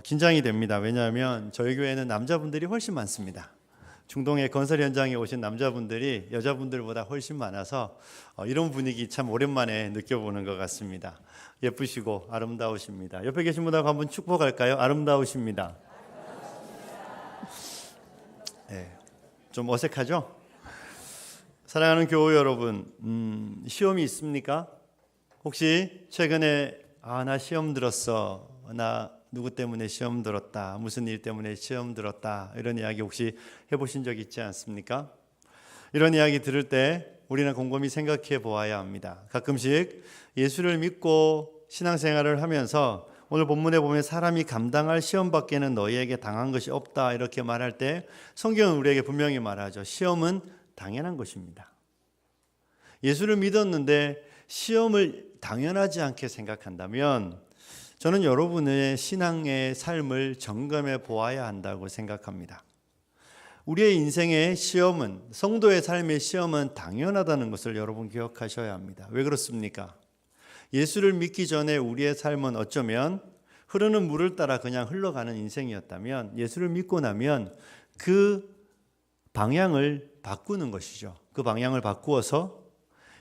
긴장이 됩니다. 왜냐하면 저희 교회는 남자분들이 훨씬 많습니다. 중동의 건설 현장에 오신 남자분들이 여자분들보다 훨씬 많아서 이런 분위기 참 오랜만에 느껴보는 것 같습니다. 예쁘시고 아름다우십니다. 옆에 계신 분하고 한번 축복할까요? 아름다우십니다. 네, 좀 어색하죠? 사랑하는 교우 여러분, 시험이 있습니까? 혹시 최근에 나 시험 들었어, 나 누구 때문에 시험 들었다, 무슨 일 때문에 시험 들었다, 이런 이야기 혹시 해보신 적 있지 않습니까? 이런 이야기 들을 때 우리는 곰곰이 생각해 보아야 합니다. 가끔씩 예수를 믿고 신앙생활을 하면서 오늘 본문에 보면 사람이 감당할 시험 밖에는 너희에게 당한 것이 없다 이렇게 말할 때 성경은 우리에게 분명히 말하죠. 시험은 당연한 것입니다. 예수를 믿었는데 시험을 당연하지 않게 생각한다면 저는 여러분의 신앙의 삶을 점검해 보아야 한다고 생각합니다. 우리의 인생의 시험은, 성도의 삶의 시험은 당연하다는 것을 여러분 기억하셔야 합니다. 왜 그렇습니까? 예수를 믿기 전에 우리의 삶은 어쩌면 흐르는 물을 따라 그냥 흘러가는 인생이었다면 예수를 믿고 나면 그 방향을 바꾸는 것이죠. 그 방향을 바꾸어서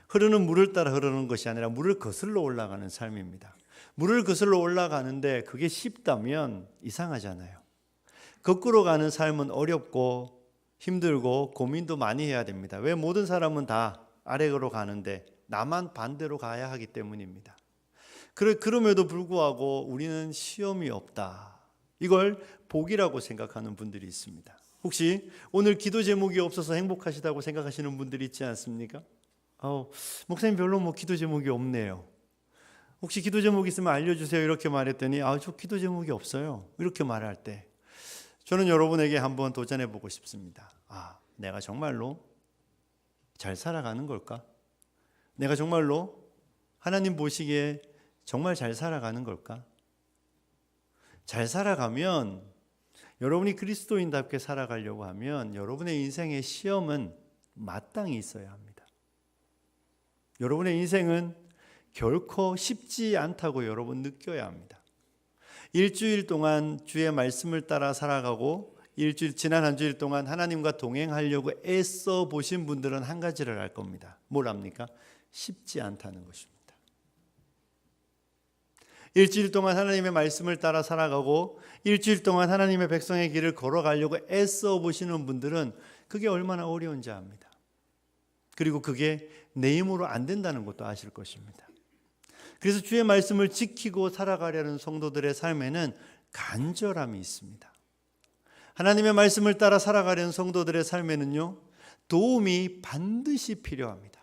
흐르는 물을 따라 흐르는 것이 아니라 물을 거슬러 올라가는 삶입니다. 물을 거슬러 올라가는데 그게 쉽다면 이상하잖아요. 거꾸로 가는 삶은 어렵고 힘들고 고민도 많이 해야 됩니다. 왜 모든 사람은 다 아래로 가는데 나만 반대로 가야 하기 때문입니다. 그럼에도 불구하고 우리는 시험이 없다. 이걸 복이라고 생각하는 분들이 있습니다. 혹시 오늘 기도 제목이 없어서 행복하시다고 생각하시는 분들이 있지 않습니까? 목사님 별로 기도 제목이 없네요. 혹시 기도 제목 있으면 알려주세요 이렇게 말했더니 저 기도 제목이 없어요 이렇게 말할 때 저는 여러분에게 한번 도전해 보고 싶습니다. 내가 정말로 잘 살아가는 걸까? 내가 정말로 하나님 보시기에 정말 잘 살아가는 걸까? 잘 살아가면 여러분이 그리스도인답게 살아가려고 하면 여러분의 인생의 시험은 마땅히 있어야 합니다. 여러분의 인생은 결코 쉽지 않다고 여러분 느껴야 합니다. 일주일 동안 주의 말씀을 따라 살아가고 지난 한 주일 동안 하나님과 동행하려고 애써 보신 분들은 한 가지를 알 겁니다. 뭘 압니까? 쉽지 않다는 것입니다. 일주일 동안 하나님의 말씀을 따라 살아가고 일주일 동안 하나님의 백성의 길을 걸어가려고 애써 보시는 분들은 그게 얼마나 어려운지 압니다. 그리고 그게 내 힘으로 안 된다는 것도 아실 것입니다. 그래서 주의 말씀을 지키고 살아가려는 성도들의 삶에는 간절함이 있습니다. 하나님의 말씀을 따라 살아가려는 성도들의 삶에는요, 도움이 반드시 필요합니다.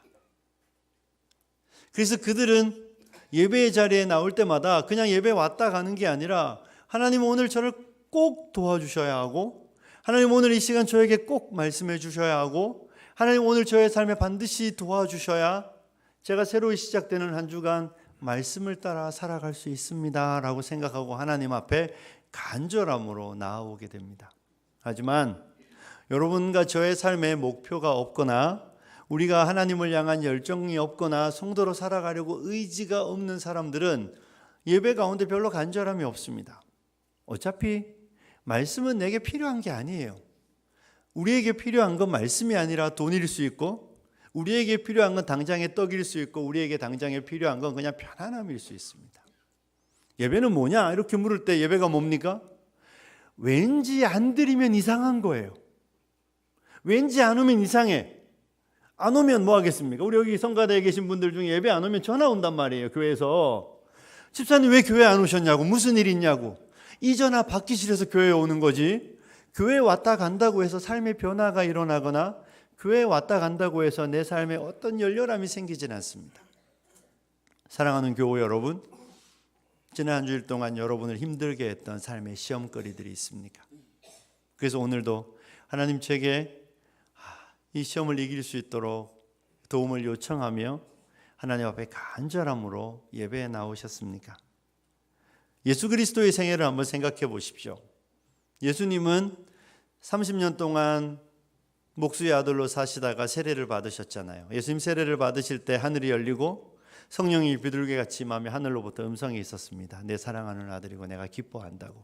그래서 그들은 예배의 자리에 나올 때마다 그냥 예배 왔다 가는 게 아니라 하나님 오늘 저를 꼭 도와주셔야 하고 하나님 오늘 이 시간 저에게 꼭 말씀해 주셔야 하고 하나님 오늘 저의 삶에 반드시 도와주셔야 제가 새로 시작되는 한 주간 말씀을 따라 살아갈 수 있습니다 라고 생각하고 하나님 앞에 간절함으로 나아오게 됩니다. 하지만 여러분과 저의 삶에 목표가 없거나 우리가 하나님을 향한 열정이 없거나 성도로 살아가려고 의지가 없는 사람들은 예배 가운데 별로 간절함이 없습니다. 어차피 말씀은 내게 필요한 게 아니에요. 우리에게 필요한 건 말씀이 아니라 돈일 수 있고 우리에게 필요한 건 당장의 떡일 수 있고 우리에게 당장에 필요한 건 그냥 편안함일 수 있습니다. 예배는 뭐냐? 이렇게 물을 때 예배가 뭡니까? 왠지 안 드리면 이상한 거예요. 왠지 안 오면 이상해. 안 오면 뭐 하겠습니까? 우리 여기 성가대에 계신 분들 중에 예배 안 오면 전화 온단 말이에요. 교회에서. 집사님 왜 교회 안 오셨냐고, 무슨 일 있냐고. 이 전화 받기 싫어서 교회에 오는 거지. 교회 왔다 간다고 해서 삶의 변화가 일어나거나 교회에 왔다 간다고 해서 내 삶에 어떤 열렬함이 생기진 않습니다. 사랑하는 교우 여러분, 지난 한 주일 동안 여러분을 힘들게 했던 삶의 시험거리들이 있습니까? 그래서 오늘도 하나님 제게 이 시험을 이길 수 있도록 도움을 요청하며 하나님 앞에 간절함으로 예배에 나오셨습니까? 예수 그리스도의 생애를 한번 생각해 보십시오. 예수님은 30년 동안 목수의 아들로 사시다가 세례를 받으셨잖아요. 예수님 세례를 받으실 때 하늘이 열리고 성령이 비둘기같이 임하며 하늘로부터 음성이 있었습니다. 내 사랑하는 아들이고 내가 기뻐한다고.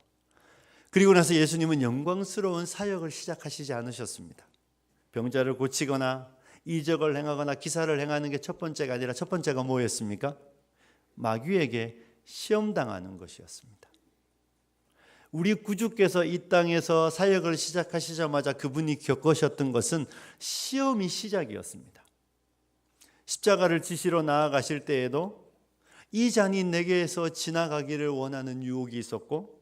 그리고 나서 예수님은 영광스러운 사역을 시작하시지 않으셨습니다. 병자를 고치거나 이적을 행하거나 기사를 행하는 게 첫 번째가 아니라 첫 번째가 뭐였습니까? 마귀에게 시험당하는 것이었습니다. 우리 구주께서 이 땅에서 사역을 시작하시자마자 그분이 겪으셨던 것은 시험이 시작이었습니다. 십자가를 지시러 나아가실 때에도 이 잔이 내게서 지나가기를 원하는 유혹이 있었고,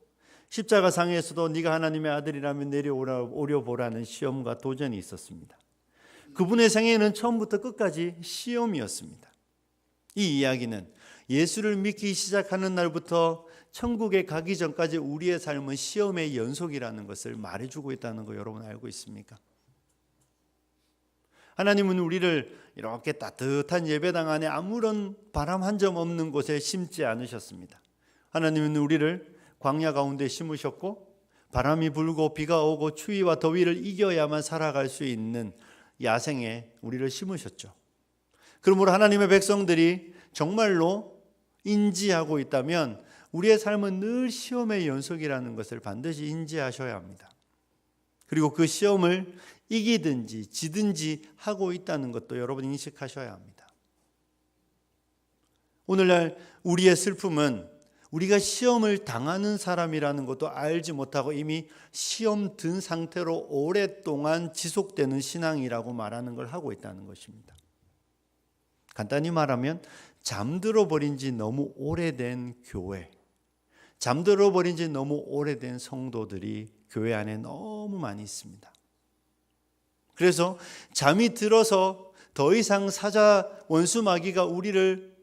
십자가 상에서도 네가 하나님의 아들이라면 내려오려 보라는 시험과 도전이 있었습니다. 그분의 생애는 처음부터 끝까지 시험이었습니다. 이 이야기는 예수를 믿기 시작하는 날부터 천국에 가기 전까지 우리의 삶은 시험의 연속이라는 것을 말해주고 있다는 거 여러분 알고 있습니까? 하나님은 우리를 이렇게 따뜻한 예배당 안에 아무런 바람 한 점 없는 곳에 심지 않으셨습니다. 하나님은 우리를 광야 가운데 심으셨고, 바람이 불고 비가 오고 추위와 더위를 이겨야만 살아갈 수 있는 야생에 우리를 심으셨죠. 그러므로 하나님의 백성들이 정말로 인지하고 있다면 우리의 삶은 늘 시험의 연속이라는 것을 반드시 인지하셔야 합니다. 그리고 그 시험을 이기든지 지든지 하고 있다는 것도 여러분 인식하셔야 합니다. 오늘날 우리의 슬픔은 우리가 시험을 당하는 사람이라는 것도 알지 못하고 이미 시험 든 상태로 오랫동안 지속되는 신앙이라고 말하는 걸 하고 있다는 것입니다. 간단히 말하면 잠들어 버린 지 너무 오래된 교회, 잠들어 버린 지 너무 오래된 성도들이 교회 안에 너무 많이 있습니다. 그래서 잠이 들어서 더 이상 사자 원수 마귀가 우리를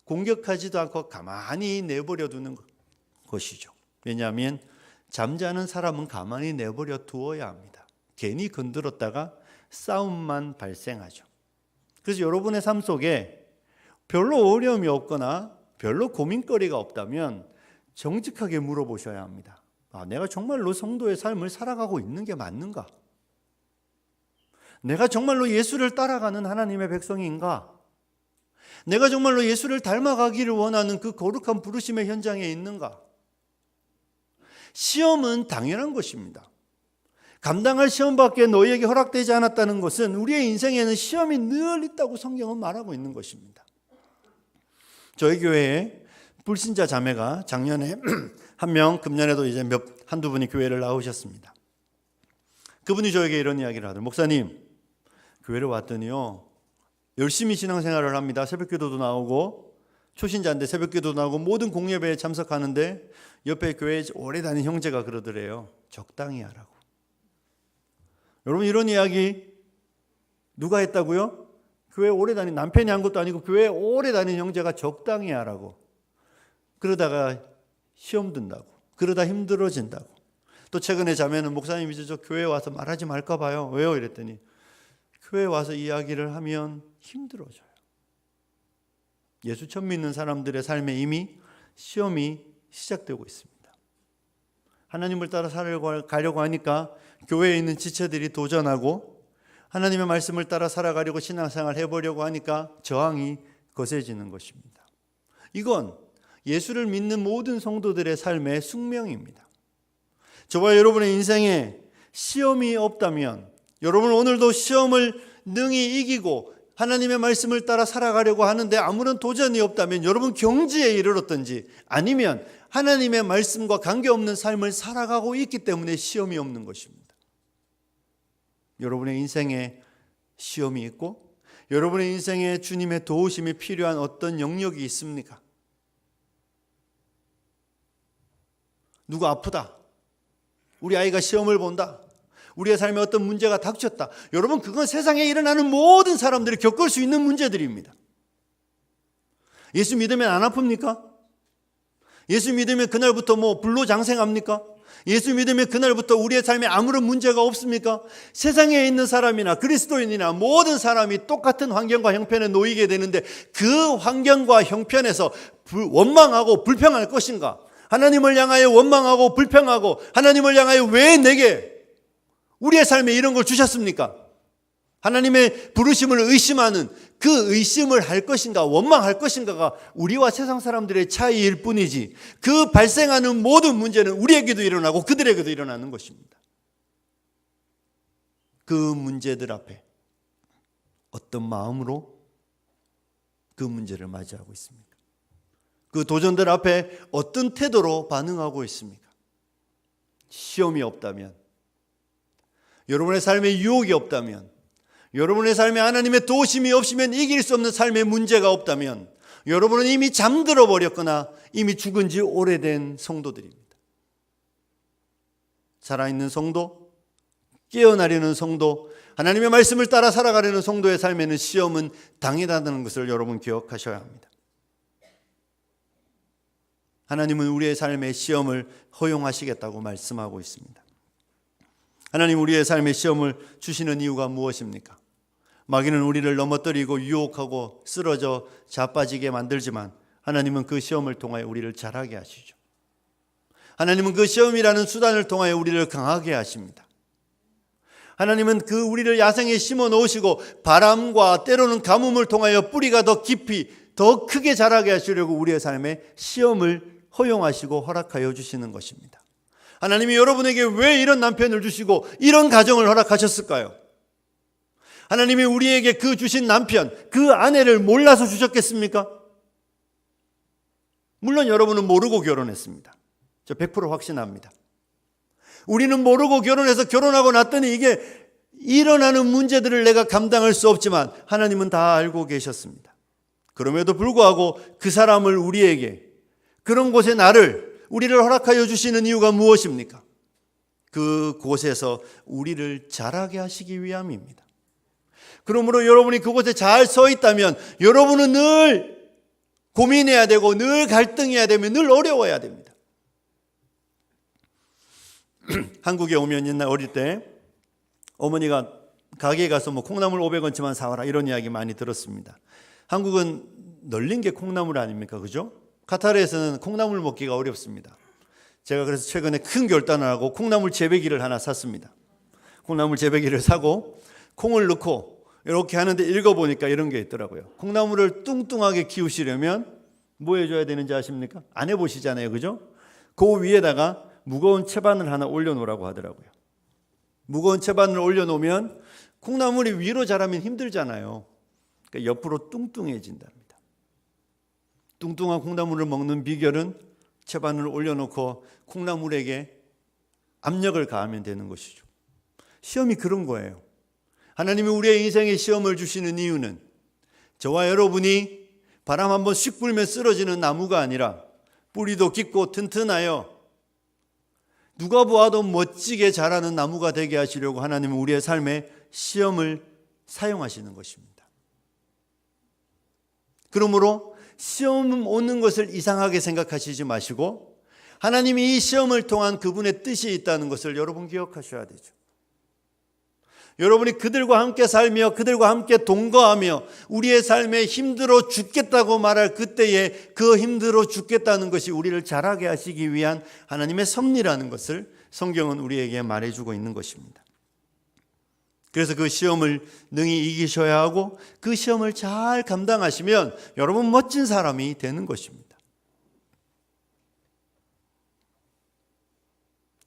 공격하지도 않고 가만히 내버려 두는 것이죠. 왜냐하면 잠자는 사람은 가만히 내버려 두어야 합니다. 괜히 건드렸다가 싸움만 발생하죠. 그래서 여러분의 삶 속에 별로 어려움이 없거나 별로 고민거리가 없다면 정직하게 물어보셔야 합니다. 내가 정말로 성도의 삶을 살아가고 있는 게 맞는가? 내가 정말로 예수를 따라가는 하나님의 백성인가? 내가 정말로 예수를 닮아가기를 원하는 그 거룩한 부르심의 현장에 있는가? 시험은 당연한 것입니다. 감당할 시험밖에 너희에게 허락되지 않았다는 것은 우리의 인생에는 시험이 늘 있다고 성경은 말하고 있는 것입니다. 저희 교회에 불신자 자매가 작년에 한 명, 금년에도 이제 한두 분이 교회를 나오셨습니다. 그분이 저에게 이런 이야기를 하더라고요. 목사님, 교회를 왔더니요, 열심히 신앙생활을 합니다. 새벽기도도 나오고, 초신자인데 새벽기도도 나오고 모든 공예배에 참석하는데 옆에 교회에 오래 다닌 형제가 그러더래요. 적당히 하라고. 여러분, 이런 이야기 누가 했다고요? 교회 오래 다닌, 남편이 한 것도 아니고 교회 오래 다닌 형제가 적당히 하라고. 그러다가 시험 든다고, 그러다 힘들어진다고. 또 최근에 자매는 목사님 이제 저 교회 와서 말하지 말까 봐요. 왜요? 이랬더니 교회 와서 이야기를 하면 힘들어져요. 예수 처음 믿는 사람들의 삶에 이미 시험이 시작되고 있습니다. 하나님을 따라 살아가려고 하니까 교회에 있는 지체들이 도전하고, 하나님의 말씀을 따라 살아가려고 신앙생활 해보려고 하니까 저항이 거세지는 것입니다. 이건 예수를 믿는 모든 성도들의 삶의 숙명입니다. 저와 여러분의 인생에 시험이 없다면, 여러분 오늘도 시험을 능히 이기고 하나님의 말씀을 따라 살아가려고 하는데 아무런 도전이 없다면 여러분 경지에 이르렀든지 아니면 하나님의 말씀과 관계없는 삶을 살아가고 있기 때문에 시험이 없는 것입니다. 여러분의 인생에 시험이 있고 여러분의 인생에 주님의 도우심이 필요한 어떤 영역이 있습니까? 누가 아프다, 우리 아이가 시험을 본다, 우리의 삶에 어떤 문제가 닥쳤다. 여러분, 그건 세상에 일어나는 모든 사람들이 겪을 수 있는 문제들입니다. 예수 믿으면 안 아픕니까? 예수 믿으면 그날부터 불로장생합니까? 예수 믿으면 그날부터 우리의 삶에 아무런 문제가 없습니까? 세상에 있는 사람이나 그리스도인이나 모든 사람이 똑같은 환경과 형편에 놓이게 되는데 그 환경과 형편에서 원망하고 불평할 것인가? 하나님을 향하여 원망하고 불평하고 하나님을 향하여 왜 내게 우리의 삶에 이런 걸 주셨습니까? 하나님의 부르심을 의심하는 그 의심을 할 것인가 원망할 것인가가 우리와 세상 사람들의 차이일 뿐이지, 그 발생하는 모든 문제는 우리에게도 일어나고 그들에게도 일어나는 것입니다. 그 문제들 앞에 어떤 마음으로 그 문제를 맞이하고 있습니까? 그 도전들 앞에 어떤 태도로 반응하고 있습니까? 시험이 없다면, 여러분의 삶에 유혹이 없다면, 여러분의 삶에 하나님의 도우심이 없으면 이길 수 없는 삶의 문제가 없다면 여러분은 이미 잠들어 버렸거나 이미 죽은 지 오래된 성도들입니다. 살아있는 성도, 깨어나려는 성도, 하나님의 말씀을 따라 살아가려는 성도의 삶에는 시험은 당연하다는 것을 여러분 기억하셔야 합니다. 하나님은 우리의 삶에 시험을 허용하시겠다고 말씀하고 있습니다. 하나님 우리의 삶에 시험을 주시는 이유가 무엇입니까? 마귀는 우리를 넘어뜨리고 유혹하고 쓰러져 자빠지게 만들지만 하나님은 그 시험을 통하여 우리를 자라게 하시죠. 하나님은 그 시험이라는 수단을 통하여 우리를 강하게 하십니다. 하나님은 그 우리를 야생에 심어 놓으시고 바람과 때로는 가뭄을 통하여 뿌리가 더 깊이 더 크게 자라게 하시려고 우리의 삶에 시험을 허용하시고 허락하여 주시는 것입니다. 하나님이 여러분에게 왜 이런 남편을 주시고 이런 가정을 허락하셨을까요? 하나님이 우리에게 그 주신 남편, 그 아내를 몰라서 주셨겠습니까? 물론 여러분은 모르고 결혼했습니다. 저 100% 확신합니다. 우리는 모르고 결혼해서 결혼하고 났더니 이게 일어나는 문제들을 내가 감당할 수 없지만 하나님은 다 알고 계셨습니다. 그럼에도 불구하고 그 사람을 우리에게, 그런 곳에 우리를 허락하여 주시는 이유가 무엇입니까? 그 곳에서 우리를 자라게 하시기 위함입니다. 그러므로 여러분이 그곳에 잘 서 있다면 여러분은 늘 고민해야 되고 늘 갈등해야 되며 늘 어려워야 됩니다. 한국에 오면 옛날 어릴 때 어머니가 가게에 가서 콩나물 500원치만 사와라 이런 이야기 많이 들었습니다. 한국은 널린 게 콩나물 아닙니까? 그죠? 카타르에서는 콩나물 먹기가 어렵습니다. 제가 그래서 최근에 큰 결단을 하고 콩나물 재배기를 하나 샀습니다. 콩나물 재배기를 사고 콩을 넣고 이렇게 하는데 읽어보니까 이런 게 있더라고요. 콩나물을 뚱뚱하게 키우시려면 뭐 해줘야 되는지 아십니까? 안 해보시잖아요. 그죠? 그 위에다가 무거운 채반을 하나 올려놓으라고 하더라고요. 무거운 채반을 올려놓으면 콩나물이 위로 자라면 힘들잖아요. 그러니까 옆으로 뚱뚱해진답니다. 뚱뚱한 콩나물을 먹는 비결은 채반을 올려놓고 콩나물에게 압력을 가하면 되는 것이죠. 시험이 그런 거예요. 하나님이 우리의 인생에 시험을 주시는 이유는 저와 여러분이 바람 한번 씩 불면 쓰러지는 나무가 아니라 뿌리도 깊고 튼튼하여 누가 보아도 멋지게 자라는 나무가 되게 하시려고 하나님은 우리의 삶에 시험을 사용하시는 것입니다. 그러므로 시험 오는 것을 이상하게 생각하시지 마시고 하나님이 이 시험을 통한 그분의 뜻이 있다는 것을 여러분 기억하셔야 되죠. 여러분이 그들과 함께 살며 그들과 함께 동거하며 우리의 삶에 힘들어 죽겠다고 말할 그때에 그 힘들어 죽겠다는 것이 우리를 자라게 하시기 위한 하나님의 섭리라는 것을 성경은 우리에게 말해주고 있는 것입니다. 그래서 그 시험을 능히 이기셔야 하고 그 시험을 잘 감당하시면 여러분 멋진 사람이 되는 것입니다.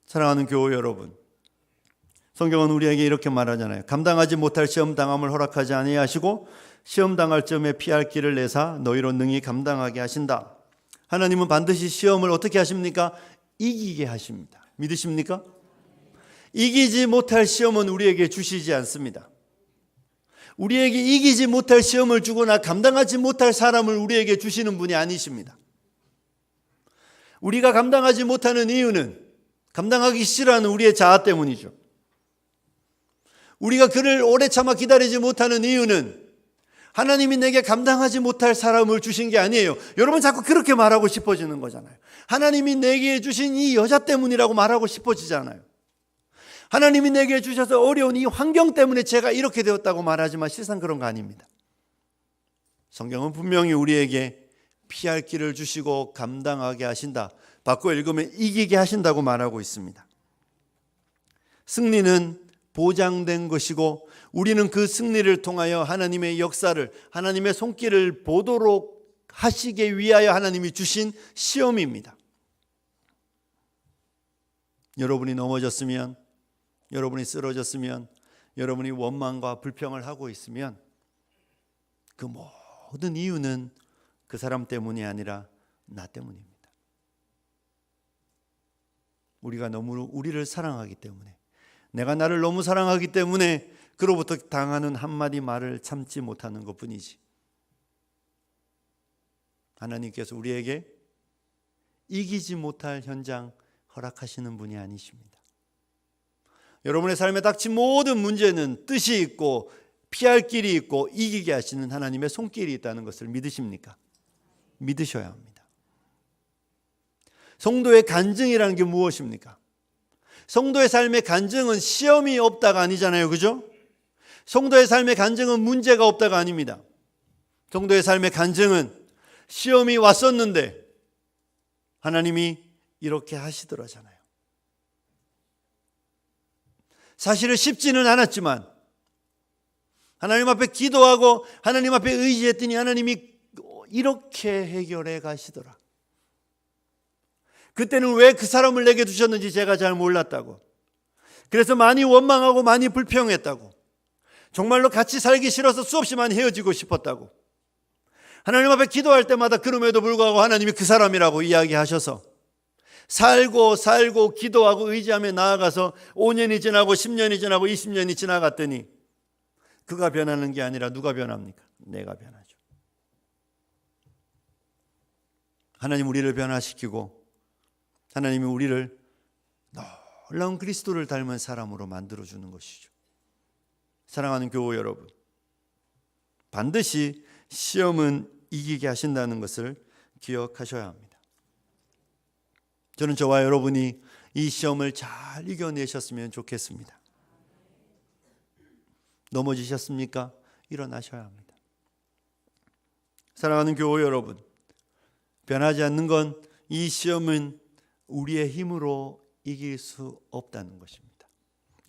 사랑하는 교우 여러분, 성경은 우리에게 이렇게 말하잖아요. 감당하지 못할 시험 당함을 허락하지 아니하시고 시험 당할 점에 피할 길을 내사 너희로 능히 감당하게 하신다. 하나님은 반드시 시험을 어떻게 하십니까? 이기게 하십니다. 믿으십니까? 이기지 못할 시험은 우리에게 주시지 않습니다. 우리에게 이기지 못할 시험을 주거나 감당하지 못할 사람을 우리에게 주시는 분이 아니십니다. 우리가 감당하지 못하는 이유는 감당하기 싫어하는 우리의 자아 때문이죠. 우리가 그를 오래 참아 기다리지 못하는 이유는 하나님이 내게 감당하지 못할 사람을 주신 게 아니에요. 여러분 자꾸 그렇게 말하고 싶어지는 거잖아요. 하나님이 내게 주신 이 여자 때문이라고 말하고 싶어지잖아요. 하나님이 내게 주셔서 어려운 이 환경 때문에 제가 이렇게 되었다고 말하지만 실상 그런 거 아닙니다. 성경은 분명히 우리에게 피할 길을 주시고 감당하게 하신다. 바꿔 읽으면 이기게 하신다고 말하고 있습니다. 승리는 보장된 것이고 우리는 그 승리를 통하여 하나님의 역사를, 하나님의 손길을 보도록 하시기 위하여 하나님이 주신 시험입니다. 여러분이 넘어졌으면, 여러분이 쓰러졌으면, 여러분이 원망과 불평을 하고 있으면 그 모든 이유는 그 사람 때문이 아니라 나 때문입니다. 우리가 너무 우리를 사랑하기 때문에, 내가 나를 너무 사랑하기 때문에 그로부터 당하는 한마디 말을 참지 못하는 것뿐이지, 하나님께서 우리에게 이기지 못할 현장 허락하시는 분이 아니십니다. 여러분의 삶에 닥친 모든 문제는 뜻이 있고 피할 길이 있고 이기게 하시는 하나님의 손길이 있다는 것을 믿으십니까? 믿으셔야 합니다. 성도의 간증이라는 게 무엇입니까? 성도의 삶의 간증은 시험이 없다가 아니잖아요, 그죠? 성도의 삶의 간증은 문제가 없다가 아닙니다. 성도의 삶의 간증은 시험이 왔었는데 하나님이 이렇게 하시더라잖아요. 사실은 쉽지는 않았지만 하나님 앞에 기도하고 하나님 앞에 의지했더니 하나님이 이렇게 해결해 가시더라. 그때는 왜 그 사람을 내게 두셨는지 제가 잘 몰랐다고, 그래서 많이 원망하고 많이 불평했다고, 정말로 같이 살기 싫어서 수없이 많이 헤어지고 싶었다고, 하나님 앞에 기도할 때마다 그럼에도 불구하고 하나님이 그 사람이라고 이야기하셔서 살고 기도하고 의지하며 나아가서 5년이 지나고 10년이 지나고 20년이 지나갔더니 그가 변하는 게 아니라 누가 변합니까? 내가 변하죠. 하나님 우리를 변화시키고 하나님이 우리를 놀라운 그리스도를 닮은 사람으로 만들어주는 것이죠. 사랑하는 교우 여러분, 반드시 시험은 이기게 하신다는 것을 기억하셔야 합니다. 저는 저와 여러분이 이 시험을 잘 이겨내셨으면 좋겠습니다. 넘어지셨습니까? 일어나셔야 합니다. 사랑하는 교우 여러분, 변하지 않는 건 이 시험은 우리의 힘으로 이길 수 없다는 것입니다.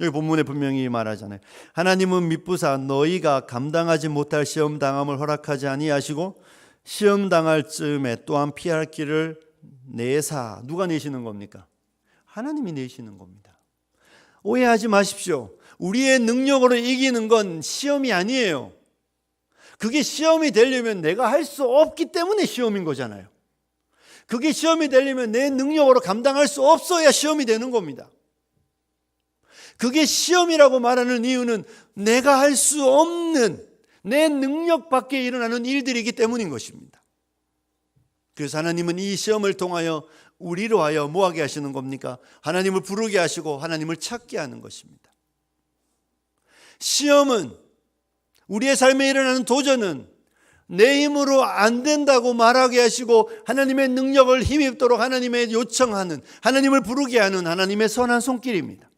여기 본문에 분명히 말하잖아요. 하나님은 미쁘사 너희가 감당하지 못할 시험 당함을 허락하지 아니하시고 시험 당할 즈음에 또한 피할 길을 내사. 누가 내시는 겁니까? 하나님이 내시는 겁니다. 오해하지 마십시오. 우리의 능력으로 이기는 건 시험이 아니에요. 그게 시험이 되려면 내가 할 수 없기 때문에 시험인 거잖아요. 그게 시험이 되려면 내 능력으로 감당할 수 없어야 시험이 되는 겁니다. 그게 시험이라고 말하는 이유는 내가 할 수 없는 내 능력 밖에 일어나는 일들이기 때문인 것입니다. 그래서 하나님은 이 시험을 통하여 우리로 하여 뭐하게 하시는 겁니까? 하나님을 부르게 하시고 하나님을 찾게 하는 것입니다. 시험은, 우리의 삶에 일어나는 도전은 내 힘으로 안 된다고 말하게 하시고 하나님의 능력을 힘입도록 하나님의 요청하는, 하나님을 부르게 하는 하나님의 선한 손길입니다.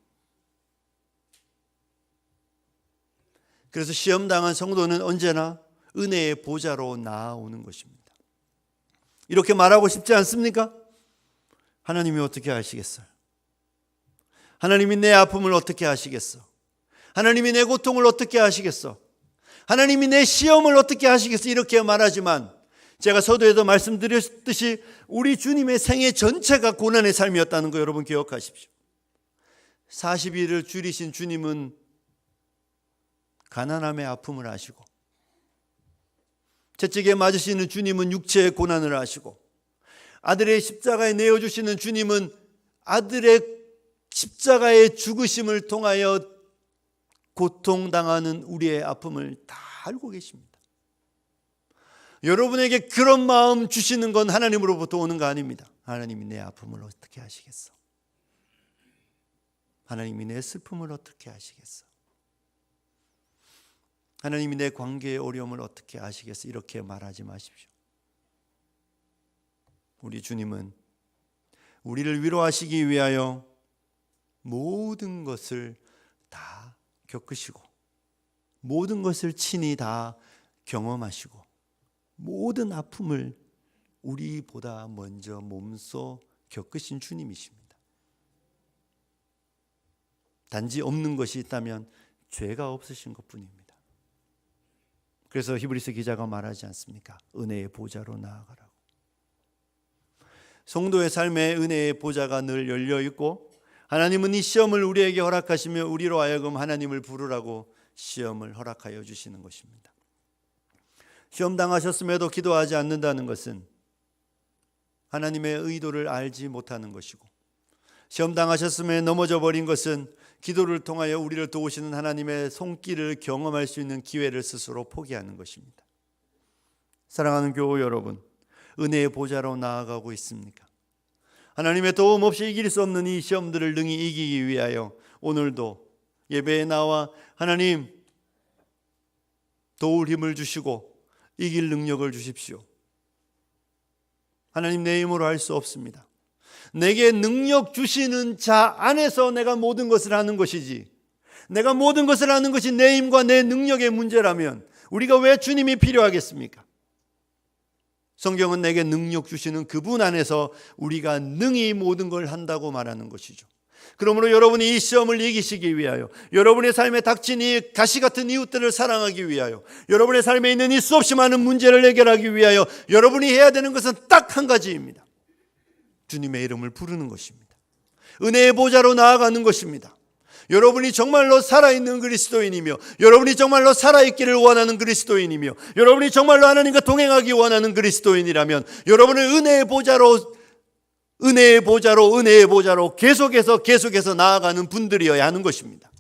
그래서 시험당한 성도는 언제나 은혜의 보좌로 나아오는 것입니다. 이렇게 말하고 싶지 않습니까? 하나님이 어떻게 하시겠어요? 하나님이 내 아픔을 어떻게 하시겠어? 하나님이 내 고통을 어떻게 하시겠어? 하나님이 내 시험을 어떻게 하시겠어? 이렇게 말하지만 제가 서두에도 말씀드렸듯이 우리 주님의 생애 전체가 고난의 삶이었다는 거 여러분 기억하십시오. 40일을 줄이신 주님은 가난함의 아픔을 아시고, 채찍에 맞으시는 주님은 육체의 고난을 아시고, 아들의 십자가에 내어주시는 주님은 아들의 십자가의 죽으심을 통하여 고통당하는 우리의 아픔을 다 알고 계십니다. 여러분에게 그런 마음 주시는 건 하나님으로부터 오는 거 아닙니다. 하나님이 내 아픔을 어떻게 하시겠어? 하나님이 내 슬픔을 어떻게 하시겠어? 하나님이 내 관계의 어려움을 어떻게 아시겠어? 이렇게 말하지 마십시오. 우리 주님은 우리를 위로하시기 위하여 모든 것을 다 겪으시고 모든 것을 친히 다 경험하시고 모든 아픔을 우리보다 먼저 몸소 겪으신 주님이십니다. 단지 없는 것이 있다면 죄가 없으신 것뿐입니다. 그래서 히브리서 기자가 말하지 않습니까? 은혜의 보좌로 나아가라고. 성도의 삶에 은혜의 보좌가 늘 열려 있고, 하나님은 이 시험을 우리에게 허락하시며 우리로 하여금 하나님을 부르라고 시험을 허락하여 주시는 것입니다. 시험 당하셨음에도 기도하지 않는다는 것은 하나님의 의도를 알지 못하는 것이고, 시험 당하셨음에 넘어져 버린 것은 기도를 통하여 우리를 도우시는 하나님의 손길을 경험할 수 있는 기회를 스스로 포기하는 것입니다. 사랑하는 교우 여러분, 은혜의 보좌로 나아가고 있습니까? 하나님의 도움 없이 이길 수 없는 이 시험들을 능히 이기기 위하여 오늘도 예배에 나와 하나님 도울 힘을 주시고 이길 능력을 주십시오. 하나님, 내 힘으로 할 수 없습니다. 내게 능력 주시는 자 안에서 내가 모든 것을 하는 것이지, 내가 모든 것을 하는 것이 내 힘과 내 능력의 문제라면 우리가 왜 주님이 필요하겠습니까? 성경은 내게 능력 주시는 그분 안에서 우리가 능히 모든 걸 한다고 말하는 것이죠. 그러므로 여러분이 이 시험을 이기시기 위하여, 여러분의 삶에 닥친 이 가시 같은 이웃들을 사랑하기 위하여, 여러분의 삶에 있는 이 수없이 많은 문제를 해결하기 위하여 여러분이 해야 되는 것은 딱 한 가지입니다. 주님의 이름을 부르는 것입니다. 은혜의 보좌로 나아가는 것입니다. 여러분이 정말로 살아있는 그리스도인이며, 여러분이 정말로 살아있기를 원하는 그리스도인이며, 여러분이 정말로 하나님과 동행하기 원하는 그리스도인이라면 여러분은 은혜의 보좌로 계속해서 나아가는 분들이어야 하는 것입니다.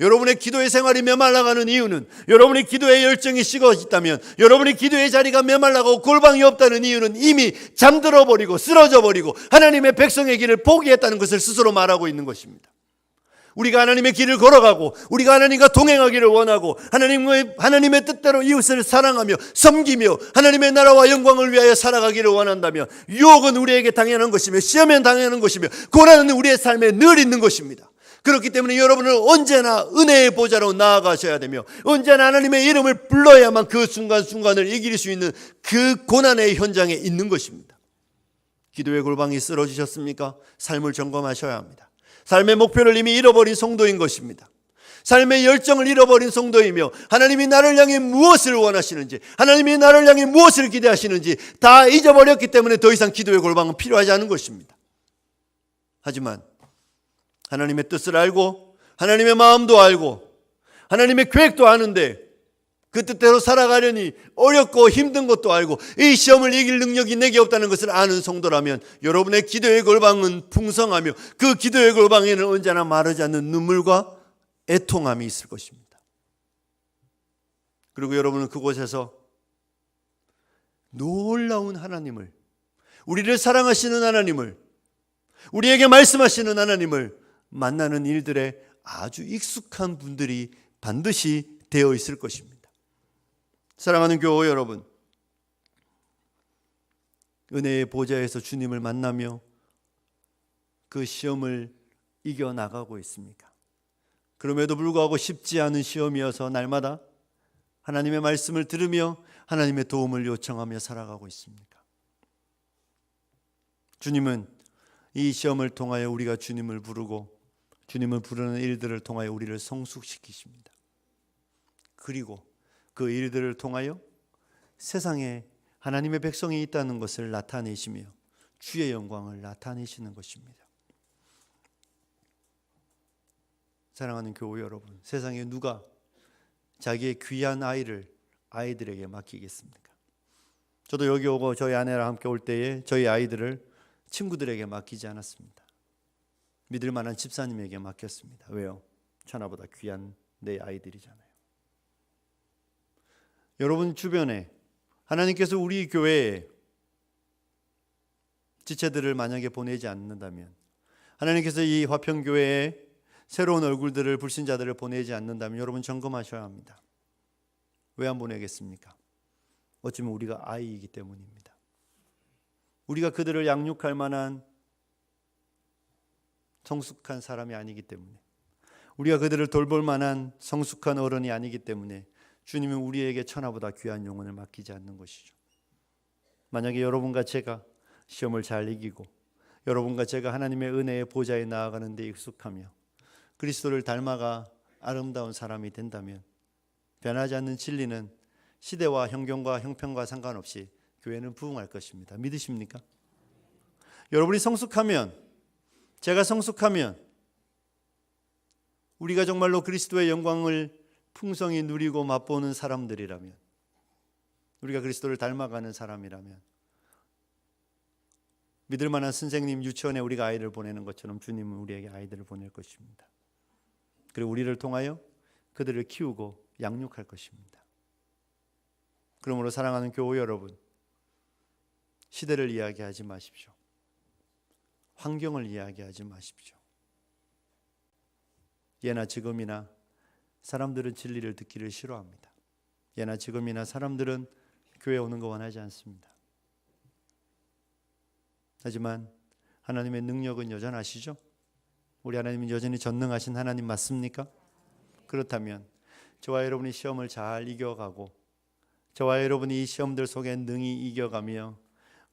여러분의 기도의 생활이 메말라가는 이유는, 여러분의 기도의 열정이 식어 있다면, 여러분의 기도의 자리가 메말라가고 골방이 없다는 이유는 이미 잠들어 버리고 쓰러져 버리고 하나님의 백성의 길을 포기했다는 것을 스스로 말하고 있는 것입니다. 우리가 하나님의 길을 걸어가고 우리가 하나님과 동행하기를 원하고 하나님의 뜻대로 이웃을 사랑하며 섬기며 하나님의 나라와 영광을 위하여 살아가기를 원한다면 유혹은 우리에게 당연한 것이며 시험은 당연한 것이며 고난은 우리의 삶에 늘 있는 것입니다. 그렇기 때문에 여러분은 언제나 은혜의 보좌로 나아가셔야 되며, 언제나 하나님의 이름을 불러야만 그 순간순간을 이길 수 있는 그 고난의 현장에 있는 것입니다. 기도의 골방이 쓰러지셨습니까? 삶을 점검하셔야 합니다. 삶의 목표를 이미 잃어버린 성도인 것입니다. 삶의 열정을 잃어버린 성도이며, 하나님이 나를 향해 무엇을 원하시는지, 하나님이 나를 향해 무엇을 기대하시는지 다 잊어버렸기 때문에 더 이상 기도의 골방은 필요하지 않은 것입니다. 하지만 하나님의 뜻을 알고 하나님의 마음도 알고 하나님의 계획도 아는데 그 뜻대로 살아가려니 어렵고 힘든 것도 알고 이 시험을 이길 능력이 내게 없다는 것을 아는 성도라면 여러분의 기도의 골방은 풍성하며 그 기도의 골방에는 언제나 마르지 않는 눈물과 애통함이 있을 것입니다. 그리고 여러분은 그곳에서 놀라운 하나님을, 우리를 사랑하시는 하나님을, 우리에게 말씀하시는 하나님을 만나는 일들에 아주 익숙한 분들이 반드시 되어 있을 것입니다. 사랑하는 교우 여러분, 은혜의 보좌에서 주님을 만나며 그 시험을 이겨나가고 있습니까? 그럼에도 불구하고 쉽지 않은 시험이어서 날마다 하나님의 말씀을 들으며 하나님의 도움을 요청하며 살아가고 있습니까? 주님은 이 시험을 통하여 우리가 주님을 부르고 주님을 부르는 일들을 통하여 우리를 성숙시키십니다. 그리고 그 일들을 통하여 세상에 하나님의 백성이 있다는 것을 나타내시며 주의 영광을 나타내시는 것입니다. 사랑하는 교우 여러분, 세상에 누가 자기의 귀한 아이들에게 맡기겠습니까? 저도 여기 오고 저희 아내랑 함께 올 때에 저희 아이들을 친구들에게 맡기지 않았습니다. 믿을 만한 집사님에게 맡겼습니다. 왜요? 천하보다 귀한 내 아이들이잖아요. 여러분 주변에 하나님께서 우리 교회에 지체들을 만약에 보내지 않는다면, 하나님께서 이 화평교회에 새로운 얼굴들을, 불신자들을 보내지 않는다면 여러분 점검하셔야 합니다. 왜 안 보내겠습니까? 어쩌면 우리가 아이이기 때문입니다. 우리가 그들을 양육할 만한 성숙한 사람이 아니기 때문에, 우리가 그들을 돌볼 만한 성숙한 어른이 아니기 때문에 주님은 우리에게 천하보다 귀한 영혼을 맡기지 않는 것이죠. 만약에 여러분과 제가 시험을 잘 이기고 여러분과 제가 하나님의 은혜의 보좌에 나아가는 데 익숙하며 그리스도를 닮아가 아름다운 사람이 된다면 변하지 않는 진리는 시대와 형경과 형편과 상관없이 교회는 부흥할 것입니다. 믿으십니까? 여러분이 성숙하면, 제가 성숙하면, 우리가 정말로 그리스도의 영광을 풍성히 누리고 맛보는 사람들이라면, 우리가 그리스도를 닮아가는 사람이라면, 믿을 만한 선생님, 유치원에 우리가 아이를 보내는 것처럼 주님은 우리에게 아이들을 보낼 것입니다. 그리고 우리를 통하여 그들을 키우고 양육할 것입니다. 그러므로 사랑하는 교우 여러분, 시대를 이야기하지 마십시오. 환경을 이야기하지 마십시오. 예나 지금이나 사람들은 진리를 듣기를 싫어합니다. 예나 지금이나 사람들은 교회 오는 거 원하지 않습니다. 하지만 하나님의 능력은 여전하시죠? 우리 하나님은 여전히 전능하신 하나님 맞습니까? 그렇다면 저와 여러분이 시험을 잘 이겨가고 저와 여러분이 이 시험들 속에 능히 이겨가며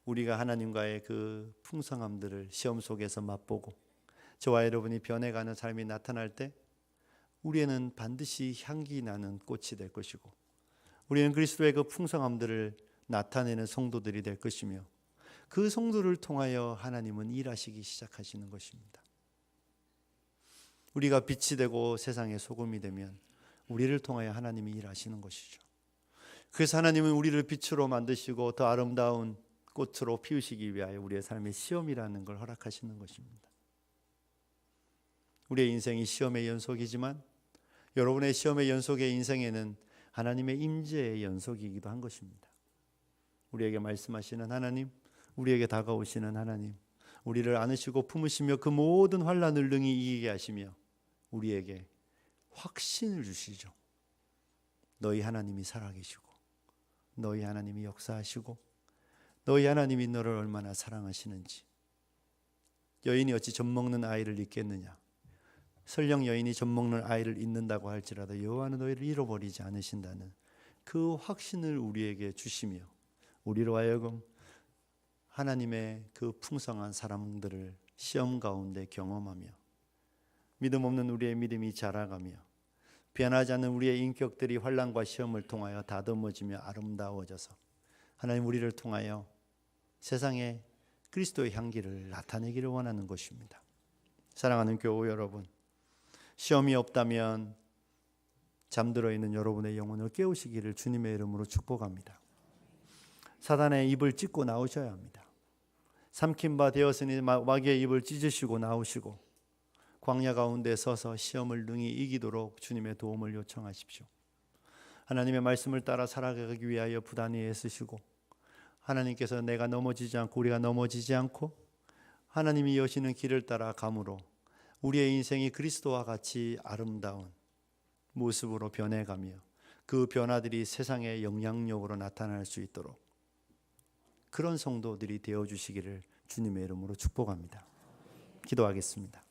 우리가 하나님과의 그 풍성함들을 시험 속에서 맛보고 저와 여러분이 변해가는 삶이 나타날 때 우리에는 반드시 향기 나는 꽃이 될 것이고 우리는 그리스도의 그 풍성함들을 나타내는 성도들이 될 것이며 그 성도를 통하여 하나님은 일하시기 시작하시는 것입니다. 우리가 빛이 되고 세상의 소금이 되면 우리를 통하여 하나님이 일하시는 것이죠. 그래서 하나님은 우리를 빛으로 만드시고 더 아름다운 꽃으로 피우시기 위하여 우리의 삶의 시험이라는 걸 허락하시는 것입니다. 우리의 인생이 시험의 연속이지만 여러분의 시험의 연속의 인생에는 하나님의 임재의 연속이기도 한 것입니다. 우리에게 말씀하시는 하나님, 우리에게 다가오시는 하나님, 우리를 안으시고 품으시며 그 모든 환난을 능히 이기게 하시며 우리에게 확신을 주시죠. 너희 하나님이 살아계시고 너희 하나님이 역사하시고 너희 하나님이 너를 얼마나 사랑하시는지. 여인이 어찌 젖먹는 아이를 잊겠느냐. 설령 여인이 젖먹는 아이를 잊는다고 할지라도 여호와는 너희를 잃어버리지 않으신다는 그 확신을 우리에게 주시며 우리로 하여금 하나님의 그 풍성한 사람들을 시험 가운데 경험하며 믿음 없는 우리의 믿음이 자라가며 변하지 않는 우리의 인격들이 환난과 시험을 통하여 다듬어지며 아름다워져서 하나님 우리를 통하여 세상에 그리스도의 향기를 나타내기를 원하는 것입니다. 사랑하는 교우 여러분, 시험이 없다면 잠들어 있는 여러분의 영혼을 깨우시기를 주님의 이름으로 축복합니다. 사단의 입을 찢고 나오셔야 합니다. 삼킨 바 되었으니 마귀의 입을 찢으시고 나오시고 광야 가운데 서서 시험을 능히 이기도록 주님의 도움을 요청하십시오. 하나님의 말씀을 따라 살아가기 위하여 부단히 애쓰시고 하나님께서 내가 넘어지지 않고 우리가 넘어지지 않고 하나님이 여시는 길을 따라 감으로 우리의 인생이 그리스도와 같이 아름다운 모습으로 변해가며 그 변화들이 세상의 영향력으로 나타날 수 있도록 그런 성도들이 되어주시기를 주님의 이름으로 축복합니다. 기도하겠습니다.